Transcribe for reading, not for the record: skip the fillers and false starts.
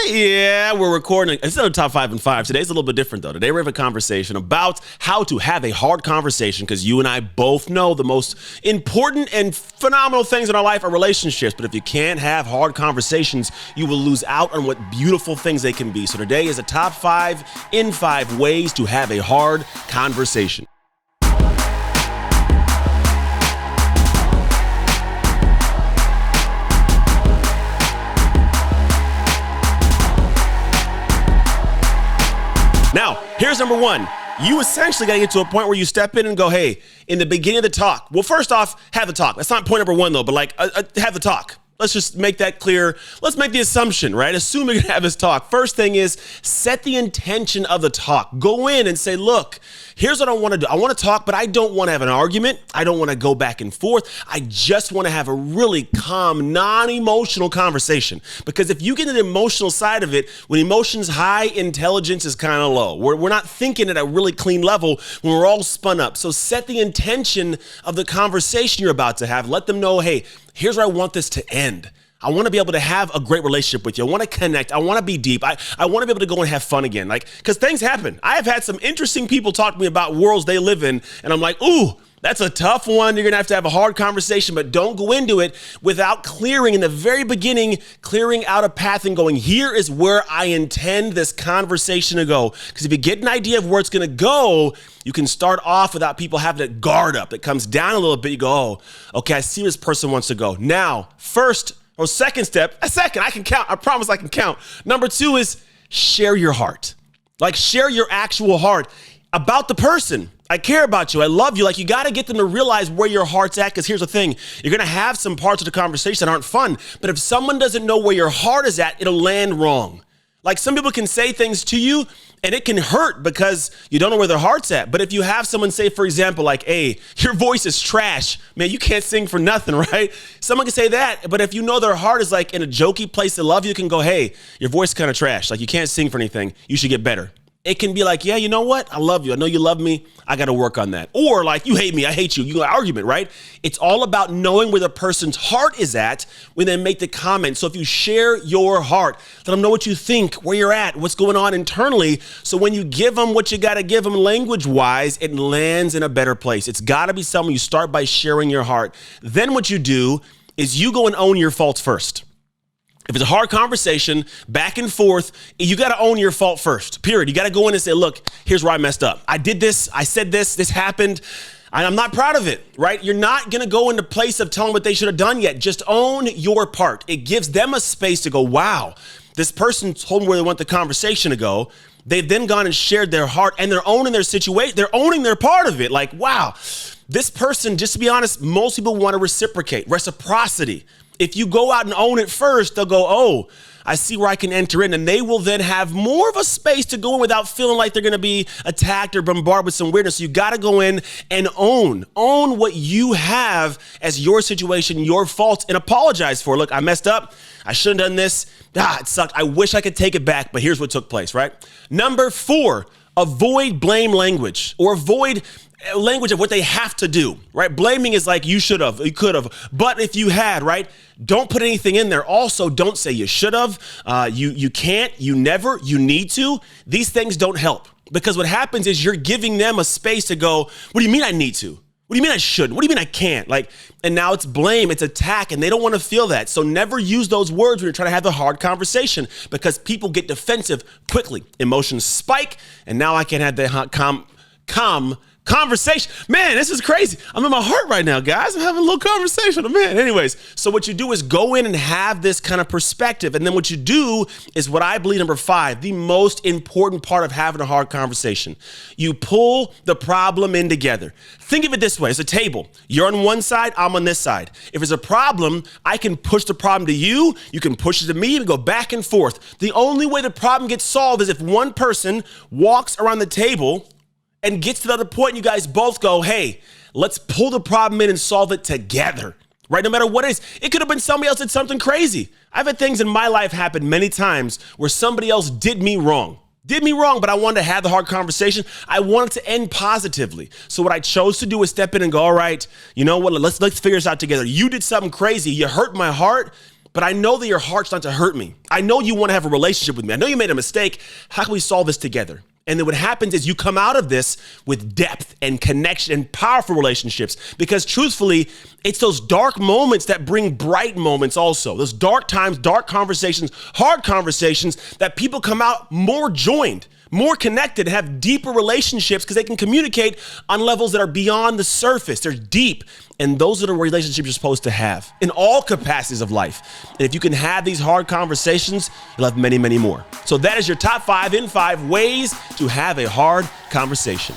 Yeah, we're recording. Instead of top 5 and 5, today's a little bit different, though. Today we're having a conversation about how to have a hard conversation, because you and I both know the most important and phenomenal things in our life are relationships. But if you can't have hard conversations, you will lose out on what beautiful things they can be. So today is a top 5 in 5 ways to have a hard conversation. Now, here's number 1. You essentially got to get to a point where you step in and go, hey, in the beginning of the talk, well, first off, have the talk. That's not point number 1, though, but have the talk. Let's just make that clear. Let's make the assumption, right? Assume you're going to have this talk. First thing is set the intention of the talk. Go in and say, look, here's what I want to do. I want to talk, but I don't want to have an argument. I don't want to go back and forth. I just want to have a really calm, non-emotional conversation. Because if you get to the emotional side of it, when emotion's high, intelligence is kind of low. We're not thinking at a really clean level when we're all spun up. So set the intention of the conversation you're about to have. Let them know, hey, here's where I want this to end. I want to be able to have a great relationship with you. I want to connect. I want to be deep. I want to be able to go and have fun again. Because things happen. I have had some interesting people talk to me about worlds they live in. And I'm like, ooh, that's a tough one. You're going to have a hard conversation, but don't go into it without clearing in the very beginning, clearing out a path and going, here is where I intend this conversation to go. Because if you get an idea of where it's going to go, you can start off without people having to guard up. It comes down a little bit. You go, oh, okay, I see where this person wants to go. Now, second step, I can count. I promise I can count. Number 2 is share your heart. Share your actual heart about the person. I care about you. I love you. You got to get them to realize where your heart's at. Because here's the thing. You're going to have some parts of the conversation that aren't fun. But if someone doesn't know where your heart is at, it'll land wrong. Some people can say things to you and it can hurt because you don't know where their heart's at. But if you have someone say, for example, hey, your voice is trash. Man, you can't sing for nothing, right? Someone can say that. But if you know their heart is in a jokey place to love you, can go, hey, your voice is kind of trash. You can't sing for anything. You should get better. It can be yeah, you know what? I love you. I know you love me. I got to work on that. Or you hate me. I hate you. You got an argument, right? It's all about knowing where the person's heart is at when they make the comment. So if you share your heart, let them know what you think, where you're at, what's going on internally. So when you give them what you got to give them language-wise, it lands in a better place. It's got to be something you start by sharing your heart. Then what you do is you go and own your faults first. If it's a hard conversation, back and forth, you got to own your fault first, period. You got to go in and say, look, here's where I messed up. I did this. I said this happened. And I'm not proud of it, right? You're not going to go into place of telling what they should have done yet. Just own your part. It gives them a space to go, wow, this person told me where they want the conversation to go. They've then gone and shared their heart and they're owning their situation. They're owning their part of it. Wow, this person, just to be honest, most people want to reciprocity. If you go out and own it first, they'll go, oh, I see where I can enter in. And they will then have more of a space to go in without feeling like they're going to be attacked or bombarded with some weirdness. So you got to go in and own what you have as your situation, your faults, and apologize for. Look, I messed up. I shouldn't have done this. It sucked. I wish I could take it back, but here's what took place, right? Number 4, avoid blame language or avoid language of what they have to do, right? Blaming is you should have, you could have, but if you had, right? Don't put anything in there. Also, don't say you should have, you can't, you never, you need to. These things don't help because what happens is you're giving them a space to go, what do you mean I need to? What do you mean I shouldn't? What do you mean I can't? And now it's blame, it's attack, and they don't want to feel that. So never use those words when you're trying to have the hard conversation because people get defensive quickly. Emotions spike, and now I can't have the calm conversation. Man, this is crazy. I'm in my heart right now, guys. I'm having a little conversation. Man, anyways, so what you do is go in and have this kind of perspective. And then what you do is what I believe, number 5, the most important part of having a hard conversation. You pull the problem in together. Think of it this way. It's a table. You're on one side, I'm on this side. If it's a problem, I can push the problem to you. You can push it to me and go back and forth. The only way the problem gets solved is if one person walks around the table and gets to the other point, and you guys both go, hey, let's pull the problem in and solve it together, right? No matter what it is. It could have been somebody else did something crazy. I've had things in my life happen many times where somebody else did me wrong, but I wanted to have the hard conversation. I wanted to end positively. So what I chose to do was step in and go, all right, you know what? Let's figure this out together. You did something crazy. You hurt my heart. but I know that your heart's not to hurt me. I know you want to have a relationship with me. I know you made a mistake. How can we solve this together? And then what happens is you come out of this with depth and connection and powerful relationships, because truthfully, it's those dark moments that bring bright moments also. Those dark times, dark conversations, hard conversations that people come out more joined, more connected, have deeper relationships because they can communicate on levels that are beyond the surface. They're deep. And those are the relationships you're supposed to have in all capacities of life. And if you can have these hard conversations, you'll have many, many more. So that is your top 5 in 5 ways to have a hard conversation.